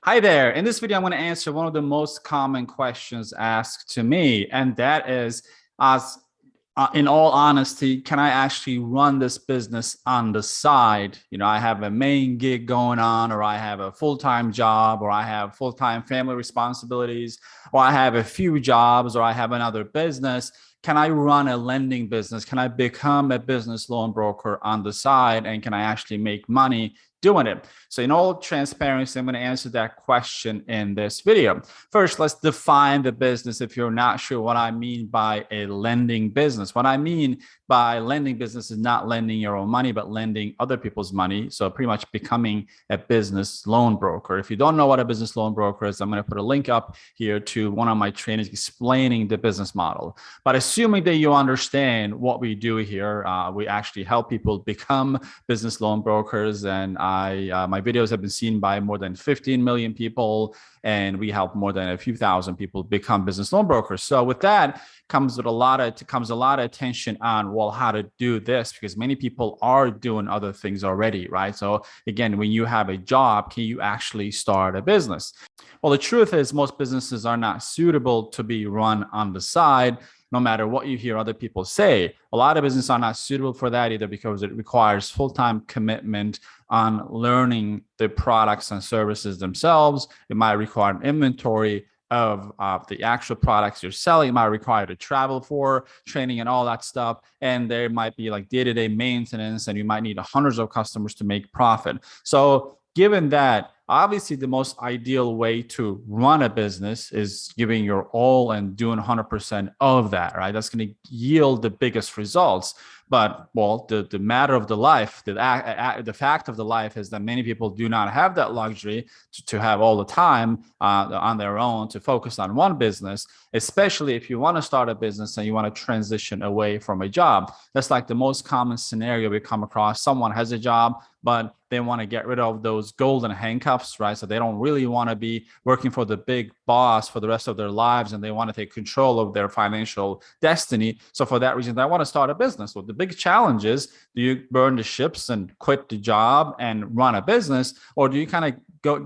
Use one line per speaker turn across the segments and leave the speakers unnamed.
Hi there. In this video, I'm going to answer one of the most common questions asked to me, and that is, as in all honesty, can I actually run this business on the side? I have a main gig going on, or I have a full-time job, or I have full-time family responsibilities, or I have a few jobs, or I have another business. Can I run a lending business? Can I become a business loan broker on the side? And can I actually make money doing it? So in all transparency, I'm going to answer that question in this video. First, let's define the business if you're not sure what I mean by a lending business. What I mean by lending business is not lending your own money, but lending other people's money. So pretty much becoming a business loan broker. If you don't know what a business loan broker is, I'm going to put a link up here to one of my trainings explaining the business model. But assuming that you understand what we do here, we actually help people become business loan brokers, and my videos have been seen by more than 15 million people, and we help more than a few thousand people become business loan brokers. So with that comes a lot of attention on, well, how to do this, because many people are doing other things already, right? So again, when you have a job, can you actually start a business? Well, the truth is most businesses are not suitable to be run on the side. No matter what you hear other people say, a lot of businesses are not suitable for that either, because it requires full-time commitment on learning the products and services themselves. It might require an inventory of the actual products you're selling. It might require to travel for training and all that stuff. And there might be like day-to-day maintenance, and you might need hundreds of customers to make profit. So given that, obviously the most ideal way to run a business is giving your all and doing 100% of that, right? That's going to yield the biggest results. But well, the matter of the life, the fact of the life is that many people do not have that luxury to have all the time on their own to focus on one business, especially if you want to start a business and you want to transition away from a job. That's like the most common scenario we come across. Someone has a job, but they want to get rid of those golden handcuffs, right? So they don't really want to be working for the big boss for the rest of their lives, and they want to take control of their financial destiny. So for that reason, they want to start a business. Well, the big challenge is, do you burn the ships and quit the job and run a business, or do you kind of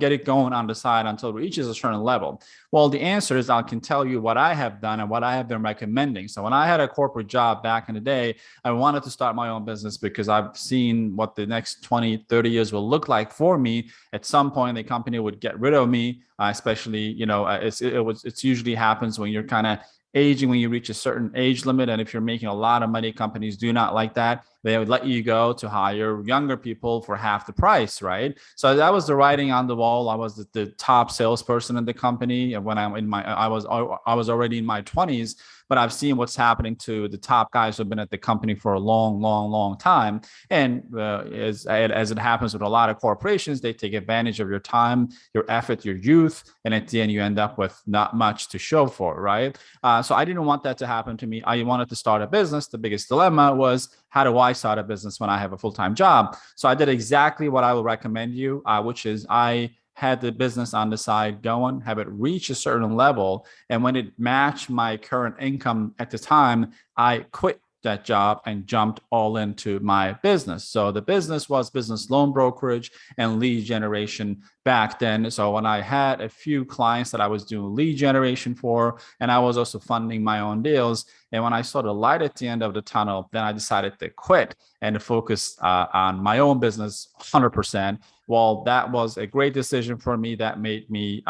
get it going on the side until it reaches a certain level? Well, the answer is, I can tell you what I have done and what I have been recommending. So when I had a corporate job back in the day, I wanted to start my own business because I've seen what the next 20, 30 years will look like for me. At some point, the company would get rid of me, especially, it usually happens when you're kind of aging, when you reach a certain age limit. And if you're making a lot of money, companies do not like that. They would let you go to hire younger people for half the price, right? So that was the writing on the wall. I was the top salesperson in the company. And when I was already in my 20s, but I've seen what's happening to the top guys who've been at the company for a long, long, long time. And as it happens with a lot of corporations, they take advantage of your time, your effort, your youth, and at the end you end up with not much to show for, right? So I didn't want that to happen to me. I wanted to start a business. The biggest dilemma was, how do I start a business when I have a full-time job? So I did exactly what I will recommend you, which is I had the business on the side going, have it reach a certain level. And when it matched my current income at the time, I quit that job and jumped all into my business. So the business was business loan brokerage and lead generation back then. So when I had a few clients that I was doing lead generation for, and I was also funding my own deals, and when I saw the light at the end of the tunnel, then I decided to quit and to focus on my own business 100%. Well, that was a great decision for me. That made me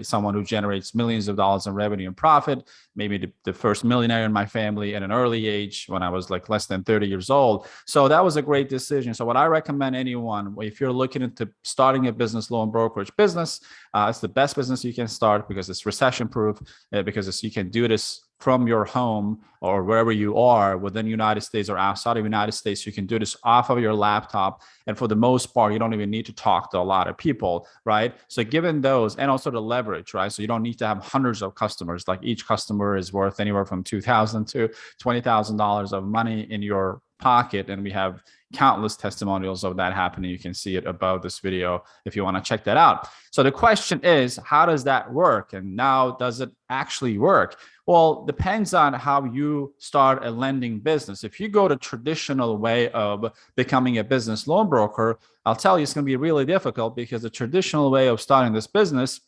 someone who generates millions of dollars in revenue and profit, maybe the first millionaire in my family at an early age when I was like less than 30 years old. So that was a great decision. So what I recommend anyone, if you're looking into starting a business loan brokerage business, it's the best business you can start because it's recession proof, because you can do this from your home or wherever you are within the United States or outside of the United States. You can do this off of your laptop. And for the most part, you don't even need to talk to a lot of people, right? So given those, and also the leverage, right? So you don't need to have hundreds of customers. Like each customer is worth anywhere from $2,000 to $20,000 of money in your pocket. And we have countless testimonials of that happening. You can see it above this video if you want to check that out. So the question is, how does that work? And now, does it actually work? Well, depends on how you start a lending business. If you go the traditional way of becoming a business loan broker, I'll tell you it's going to be really difficult, because the traditional way of starting this business,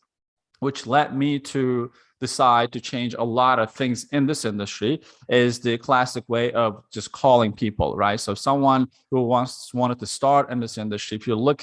which led me to decide to change a lot of things in this industry, is the classic way of just calling people, right? So someone who wanted to start in this industry, if you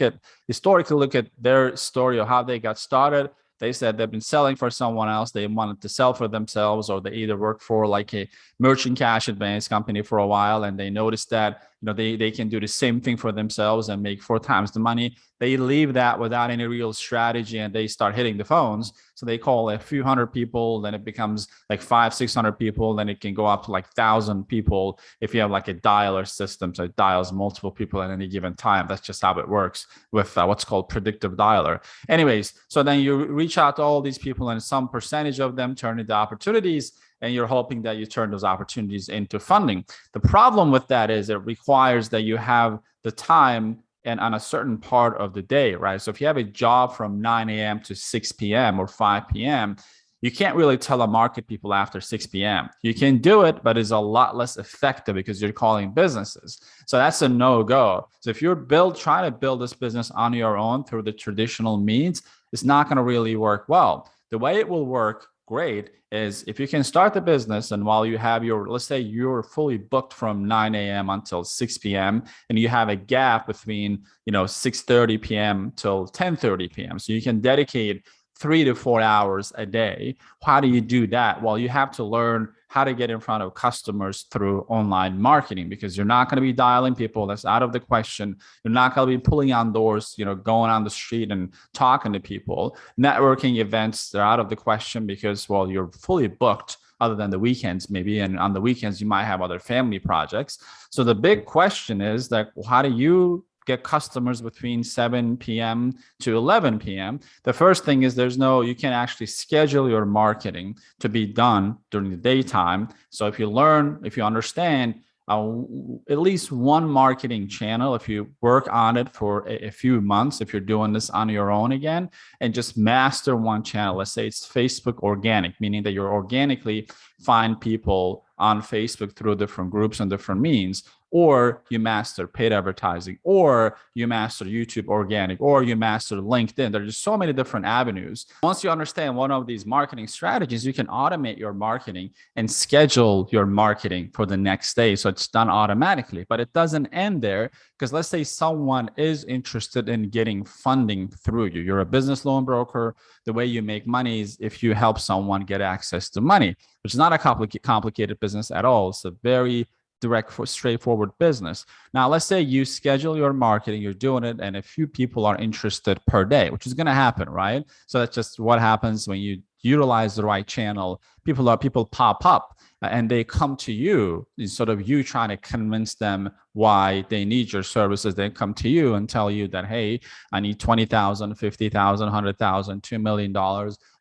historically look at their story of how they got started, they said they've been selling for someone else. They wanted to sell for themselves, or they either work for like a merchant cash advance company for a while, and they noticed that they can do the same thing for themselves and make 4 times the money. They leave that without any real strategy, and they start hitting the phones. So they call a few hundred people, then it becomes like 500-600 people, then it can go up to like 1,000 people if you have like a dialer system. So it dials multiple people at any given time. That's just how it works with what's called predictive dialer. Anyways, so then you reach out to all these people, and some percentage of them turn into opportunities, and you're hoping that you turn those opportunities into funding. The problem with that is it requires that you have the time and on a certain part of the day, right? So if you have a job from 9 a.m. to 6 p.m. or 5 p.m., you can't really telemarket people after 6 p.m. You can do it, but it's a lot less effective because you're calling businesses. So that's a no-go. So if you're trying to build this business on your own through the traditional means, it's not going to really work well. The way it will work great is if you can start the business, and while you have let's say you're fully booked from 9 a.m. until 6 p.m. and you have a gap between 6:30 p.m. till 10:30 p.m. So you can dedicate 3 to 4 hours a day. How do you do that? Well, you have to learn how to get in front of customers through online marketing, because you're not going to be dialing people. That's out of the question. You're not going to be pulling on doors, going on the street and talking to people. Networking events, they're out of the question because, well, you're fully booked other than the weekends maybe. And on the weekends, you might have other family projects. So the big question is that, how do you get customers between 7 p.m. to 11 p.m. The first thing is you can actually schedule your marketing to be done during the daytime. So if you understand at least one marketing channel, if you work on it for a few months, if you're doing this on your own again, and just master one channel, let's say it's Facebook organic, meaning that you're organically find people on Facebook through different groups and different means, or you master paid advertising, or you master YouTube organic, or you master LinkedIn. There's just so many different avenues. Once you understand one of these marketing strategies, you can automate your marketing and schedule your marketing for the next day. So it's done automatically, but it doesn't end there, because let's say someone is interested in getting funding through you. You're a business loan broker. The way you make money is if you help someone get access to money, which is not a complicated business at all. It's a very direct, straightforward business. Now, let's say you schedule your marketing, you're doing it, and a few people are interested per day, which is going to happen, right? So that's just what happens when you utilize the right channel. People pop up and they come to you instead of you trying to convince them why they need your services. They come to you and tell you that, hey, I need $20,000, $50,000, $100,000, $2 million.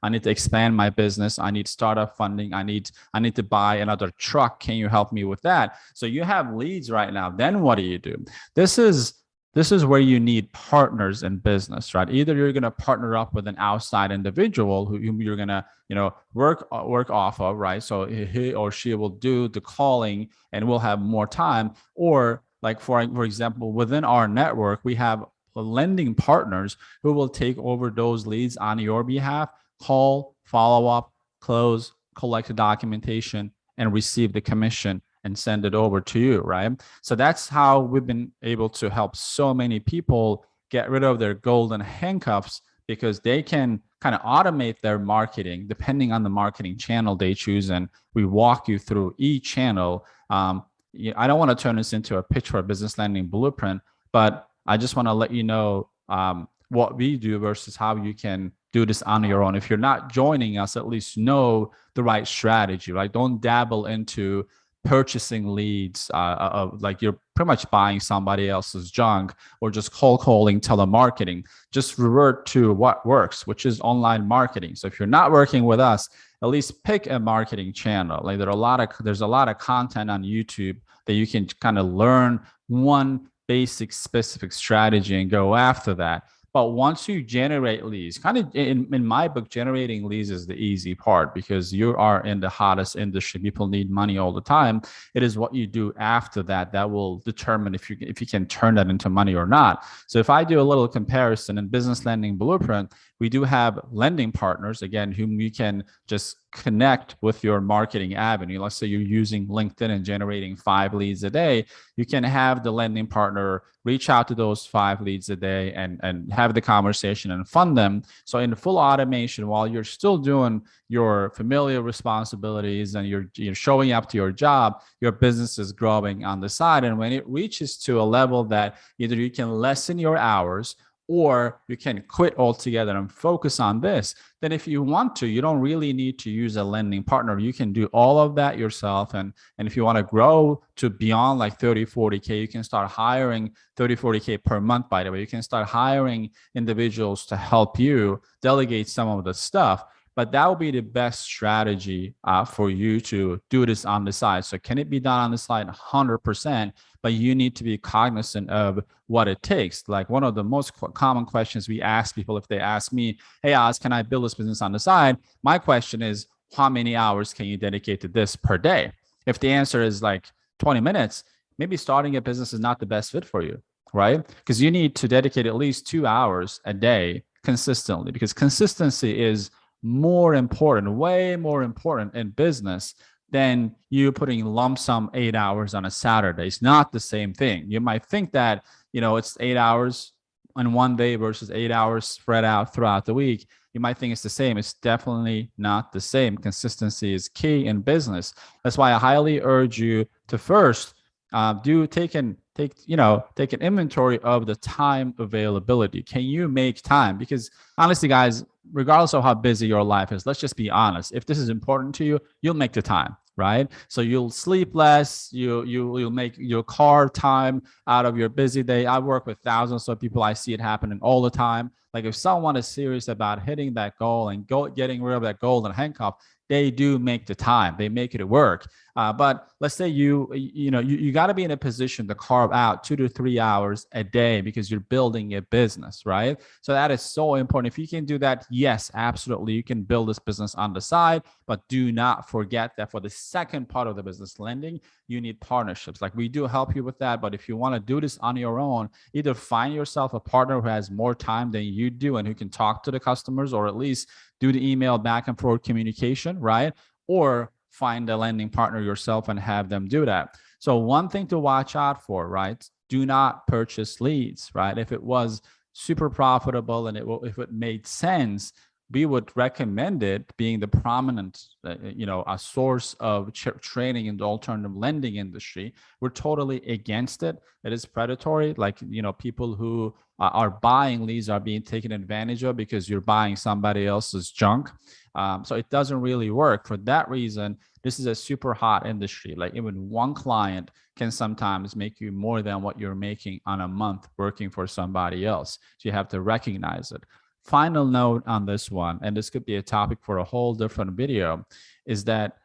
I need to expand my business. I need startup funding. I need to buy another truck. Can you help me with that? So you have leads right now. Then what do? This is where you need partners in business, right? Either you're going to partner up with an outside individual whom you're going to, work off of, right? So he or she will do the calling and we'll have more time. Or like, for example, within our network, we have lending partners who will take over those leads on your behalf, call, follow up, close, collect the documentation, and receive the commission and send it over to you, right? So that's how we've been able to help so many people get rid of their golden handcuffs, because they can kind of automate their marketing depending on the marketing channel they choose. And we walk you through each channel. I don't want to turn this into a pitch for a business lending blueprint, but I just want to let you know what we do versus how you can do this on your own. If you're not joining us, at least know the right strategy, right? Don't dabble into purchasing leads like you're pretty much buying somebody else's junk, or just cold calling, telemarketing. Just revert to what works, which is online marketing. So if you're not working with us, at least pick a marketing channel. Like there's a lot of content on YouTube that you can kind of learn one basic specific strategy and go after that. But once you generate leads, kind of in my book, generating leads is the easy part because you are in the hottest industry. People need money all the time. It is what you do after that that will determine if you can turn that into money or not. So if I do a little comparison in Business Lending Blueprint, we do have lending partners, again, whom you can just connect with your marketing avenue. Let's say you're using LinkedIn and generating 5 leads a day. You can have the lending partner reach out to those 5 leads a day and have the conversation and fund them. So in full automation, while you're still doing your familiar responsibilities and you're showing up to your job, your business is growing on the side. And when it reaches to a level that either you can lessen your hours or you can quit altogether and focus on this, then if you want to, you don't really need to use a lending partner. You can do all of that yourself. And if you want to grow to beyond like 30, 40K, you can start hiring 30, 40K per month, by the way. You can start hiring individuals to help you delegate some of the stuff. But that will be the best strategy for you to do this on the side. So can it be done on the side? 100%. But you need to be cognizant of what it takes. Like one of the most common questions we ask people, if they ask me, hey, Oz, can I build this business on the side? My question is, how many hours can you dedicate to this per day? If the answer is like 20 minutes, maybe starting a business is not the best fit for you, right? Because you need to dedicate at least 2 hours a day consistently, because consistency is more important, way more important in business than you putting lump sum 8 hours on a Saturday. It's not the same thing. You might think that, it's 8 hours on one day versus 8 hours spread out throughout the week. You might think it's the same. It's definitely not the same. Consistency is key in business. That's why I highly urge you to first take an inventory of the time availability. Can you make time? Because honestly, guys, regardless of how busy your life is, let's just be honest. If this is important to you, you'll make the time, right? So you'll sleep less. You'll make your car time out of your busy day. I work with thousands of people. I see it happening all the time. Like if someone is serious about hitting that goal and getting rid of that golden handcuff, they do make the time. They make it work. But let's say you got to be in a position to carve out 2 to 3 hours a day because you're building a business, right? So that is so important. If you can do that, yes, absolutely, you can build this business on the side. But do not forget that for the second part of the business, lending, you need partnerships. Like we do help you with that. But if you want to do this on your own, either find yourself a partner who has more time than you do and who can talk to the customers, or at least do the email back and forth communication, right? Or find a lending partner yourself and have them do that. So one thing to watch out for, right? Do not purchase leads, right? If it was super profitable and if it made sense, we would recommend it being the prominent, a source of training in the alternative lending industry. We're totally against it. It is predatory. Like, people who are buying leads are being taken advantage of because you're buying somebody else's junk. So it doesn't really work. For that reason, this is a super hot industry. Like even one client can sometimes make you more than what you're making on a month working for somebody else. So you have to recognize it. Final note on this one, and this could be a topic for a whole different video, is that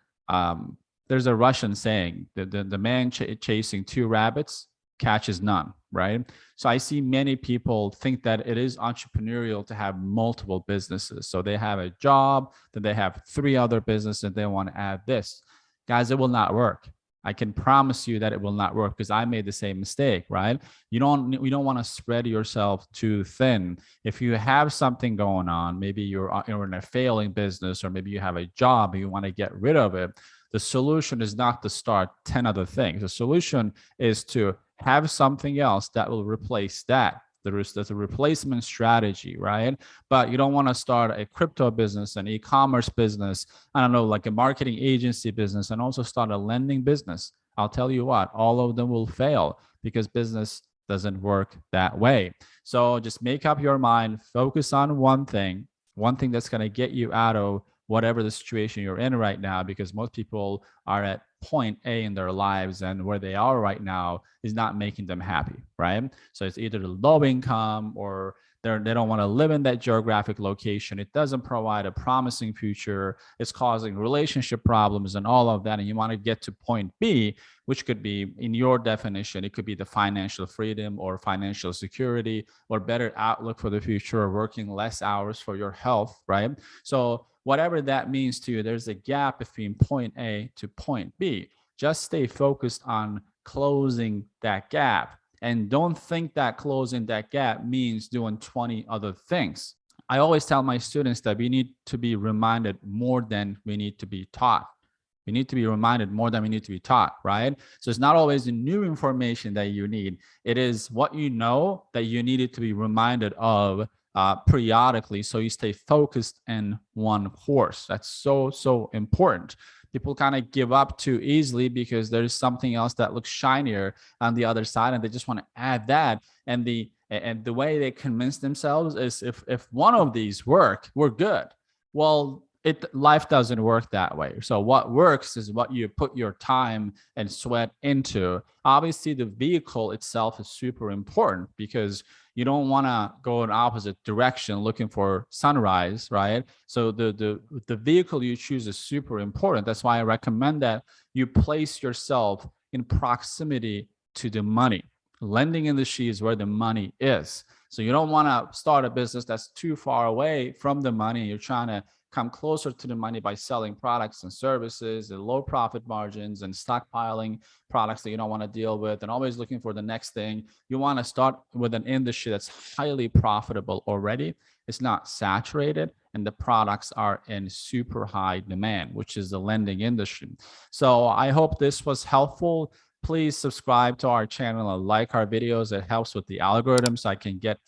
there's a Russian saying that the man chasing 2 rabbits catches none, right? So I see many people think that it is entrepreneurial to have multiple businesses. So they have a job, then they have 3 other businesses, and they want to add this. Guys, it will not work. I can promise you that it will not work because I made the same mistake, right? We don't want to spread yourself too thin. If you have something going on, maybe you're in a failing business, or maybe you have a job and you want to get rid of it, the solution is not to start 10 other things. The solution is to have something else that will replace that. There's a replacement strategy, right? But you don't want to start a crypto business, an e-commerce business, I don't know, like a marketing agency business, and also start a lending business. I'll tell you what, all of them will fail because business doesn't work that way. So just make up your mind, focus on one thing that's going to get you out of whatever the situation you're in right now, because most people are at point A in their lives, and where they are right now is not making them happy, right? So it's either low income, or They don't want to live in that geographic location. It doesn't provide a promising future. It's causing relationship problems and all of that. And you want to get to point B, which could be, in your definition, it could be the financial freedom or financial security or better outlook for the future, or working less hours for your health, right? So whatever that means to you, there's a gap between point A to point B. Just stay focused on closing that gap. And don't think that closing that gap means doing 20 other things. I always tell my students that we need to be reminded more than we need to be taught. We need to be reminded more than we need to be taught, right? So it's not always the new information that you need. It is what you know that you needed to be reminded of periodically, so you stay focused in one course. That's so important. People kind of give up too easily because there's something else that looks shinier on the other side, and they just want to add that. And the way they convince themselves is, if one of these work, we're good. Well, life doesn't work that way. So what works is what you put your time and sweat into. Obviously, the vehicle itself is super important, because you don't want to go in opposite direction looking for sunrise, right? So the vehicle you choose is super important. That's why I recommend that you place yourself in proximity to the money. Lending industry is where the money is. So you don't want to start a business that's too far away from the money. You're trying to come closer to the money by selling products and services and low profit margins and stockpiling products that you don't want to deal with and always looking for the next thing. You want to start with an industry that's highly profitable already. It's not saturated, and the products are in super high demand, which is the lending industry. So I hope this was helpful. Please subscribe to our channel and like our videos. It helps with the algorithm, so I can get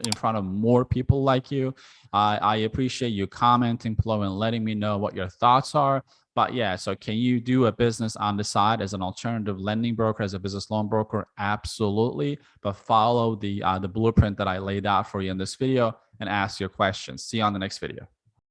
in front of more people like you. I appreciate you commenting below and letting me know what your thoughts are. But yeah, so can you do a business on the side as an alternative lending broker, as a business loan broker? Absolutely. But follow the blueprint that I laid out for you in this video and ask your questions. See you on the next video.